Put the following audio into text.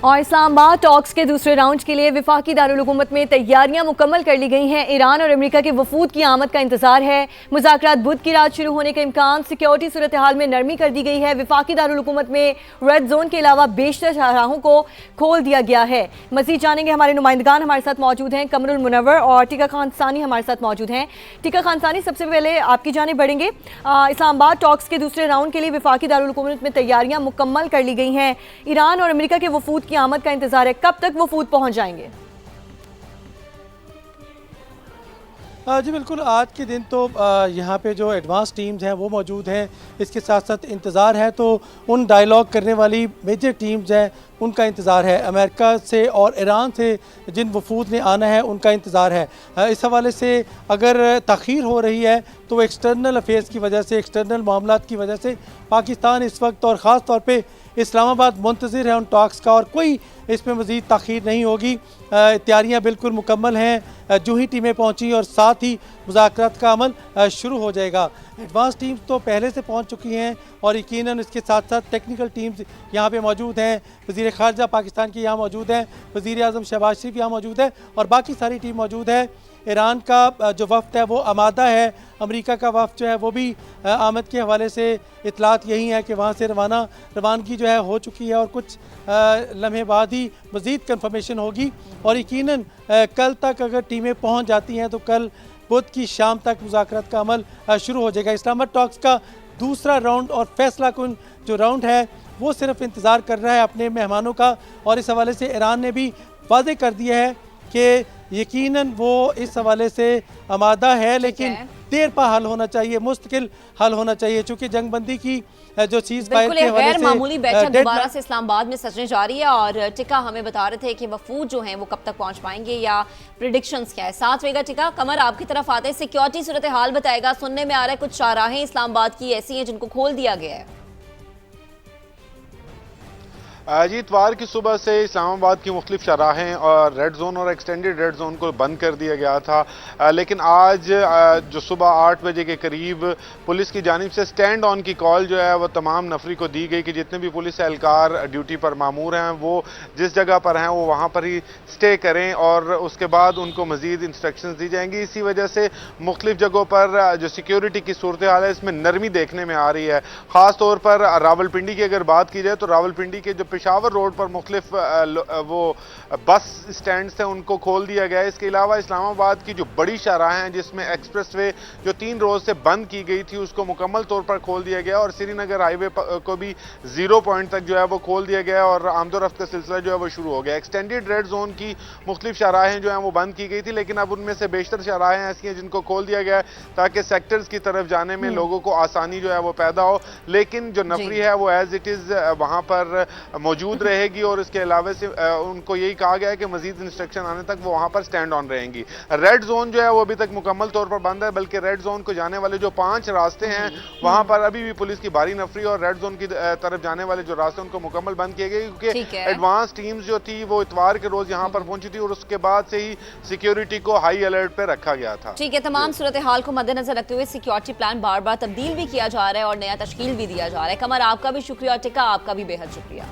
और इस्लामाबाद टॉक्स के दूसरे राउंड के लिए वफाकी दारुल हुकूमत में तैयारियां मुकम्मल कर ली गई हैं। ईरान और अमेरिका के वफूद की आमद का इंतजार है। मुज़ाकरात बुध की रात शुरू होने का इम्कान। सिक्योरिटी सूरत हाल में नरमी कर दी गई है। वफाकी दारुल हुकूमत में रेड जोन के अलावा बेशतर शाहराहों को खोल दिया गया है। मज़ीद जानेंगे, हमारे नुमाइंदगान हमारे साथ मौजूद हैं, कमरुल मुनव्वर और टिका खान सानी हमारे साथ मौजूद हैं। टिका खान सानी, सबसे पहले आपकी जानिब बढ़ेंगे। इस्लामाबाद टॉक्स के दूसरे राउंड के लिए वफाकी दारुल हुकूमत में तैयारियां मुकम्मल कर ली गई हैं। ईरान और अमेरिका के वफूद की आमद का इंतजार है, कब तक वफूद पहुंच जाएंगे? जी बिल्कुल, आज के दिन तो यहाँ पे जो एडवांस टीम्स हैं वो मौजूद हैं। इसके साथ साथ इंतज़ार है तो उन डायलॉग करने वाली मेजर टीम्स हैं उनका इंतज़ार है। अमेरिका से और ईरान से जिन वफूद ने आना है उनका इंतज़ार है। इस हवाले से अगर ताख़ीर हो रही है तो एक्सटर्नल अफेयर्स की वजह से, एक्सटर्नल मामलात की वजह से पाकिस्तान इस वक्त और ख़ास तौर पे इस्लामाबाद मुंतज़िर है उन टॉक्स का और कोई इसमें मज़ीद ताख़ीर नहीं होगी। तैयारियाँ बिल्कुल मुकम्मल हैं। जो ही टीमें पहुँची और साथ ही मुज़ाकरात का अमल शुरू हो जाएगा। एडवांस टीम्स तो पहले से पहुँच चुकी हैं और यकीनन इसके साथ साथ टेक्निकल टीम्स यहाँ पे मौजूद हैं। वज़ीर ख़ारजा पाकिस्तान की यहाँ मौजूद हैं, वज़ीर आज़म शहबाज शरीफ यहाँ मौजूद है और बाकी सारी टीम मौजूद है। ईरान का जो वफ़द है वो आमादा है। अमेरिका का वफ़द जो है वो भी आमद के हवाले से इतलात यही है कि वहाँ से रवानगी जो है हो चुकी है और कुछ लम्हे बाद ही मज़ीद कन्फर्मेशन होगी और यकीनन कल तक अगर टीमें पहुँच जाती हैं तो कल बुध की शाम तक मुज़ाकरात का अमल शुरू हो जाएगा। इस्लामाबाद टॉक्स का दूसरा राउंड और फैसला कुन जो राउंड है वो सिर्फ इंतज़ार कर रहा है अपने मेहमानों का और इस हवाले से ईरान ने भी वाज़ेह कर दिया है कि यकीनन वो इस हवाले से आमादा है, लेकिन देर पा हल होना चाहिए, मुस्तकिल हल होना चाहिए, चूँकि जंगबंदी की जो चीज़ गैर मामूली बैठक दोबारा से इस्लामाबाद में सजने जा रही है। और टिका हमें बता रहे थे कि वफूद जो हैं वो कब तक पहुंच पाएंगे या प्रेडिक्शंस क्या है। साथ रहेगा टिका। कमर, आपकी तरफ आते हैं, सिक्योरिटी सूरत हाल बताएगा। सुनने में आ रहा है कुछ शाहराहें इस्लामाबाद की ऐसी हैं जिनको खोल दिया गया है। जी, इतवार की सुबह से इस्लामाबाद की मुख्तलिफ शराहें और रेड जोन और एक्सटेंडेड रेड जोन को बंद कर दिया गया था, लेकिन आज जो सुबह 8 बजे के करीब पुलिस की जानिब से स्टैंड ऑन की कॉल जो है वो तमाम नफरी को दी गई कि जितने भी पुलिस एहलकार ड्यूटी पर मामूर हैं वो जिस जगह पर हैं वो वहाँ पर ही स्टे करें और उसके बाद उनको मज़ीद इंस्ट्रक्शंस दी जाएंगी। इसी वजह से मुख्तलिफ जगहों पर जो सिक्योरिटी की सूरत हाल है इसमें नरमी देखने में आ रही है। ख़ास तौर पर रावलपिंडी की अगर बात की जाए तो रावलपिंडी के जो पेशावर रोड पर मुख्तलिफ वो बस स्टैंड थे उनको खोल दिया गया है। इसके अलावा इस्लामाबाद की जो बड़ी शाहराहें हैं जिसमें एक्सप्रेस वे जो 3 रोज से बंद की गई थी उसको मुकम्मल तौर पर खोल दिया गया और श्रीनगर हाईवे को भी 0 पॉइंट तक जो है वो खोल दिया गया और आमदोरफ्त का सिलसिला जो है वो शुरू हो गया। एक्सटेंडेड रेड जोन की मुख्तलिफ शाहराहें जो हैं वो बंद की गई थी, लेकिन अब उनमें से बेशतर शाहराहें ऐसी हैं जिनको खोल दिया गया है ताकि सेक्टर्स की तरफ जाने में लोगों को आसानी जो है वो पैदा हो। लेकिन जो नफरी है वो एज इट इज़ वहाँ पर मौजूद रहेगी और इसके अलावा से उनको यही कहा गया है कि मजीद इंस्ट्रक्शन आने तक वो वहां पर स्टैंड ऑन रहेंगी। रेड जोन जो है वो अभी तक मुकम्मल तौर पर बंद है, बल्कि रेड जोन को जाने वाले जो 5 रास्ते हैं वहां पर अभी भी पुलिस की भारी नफरी और रेड जोन की तरफ जाने वाले जो रास्ते उनको मुकम्मल बंद किए गए क्योंकि एडवांस टीम्स जो थी वो इतवार के रोज यहाँ पर पहुंची थी और उसके बाद से ही सिक्योरिटी को हाई अलर्ट पे रखा गया था। ठीक है, तमाम सूरत हाल को मद्देनजर रखते हुए सिक्योरिटी प्लान बार बार तब्दील भी किया जा रहा है और नया तश्कील भी दिया जा रहा है। कमर, आपका भी शुक्रिया, टिका आपका भी बेहद शुक्रिया।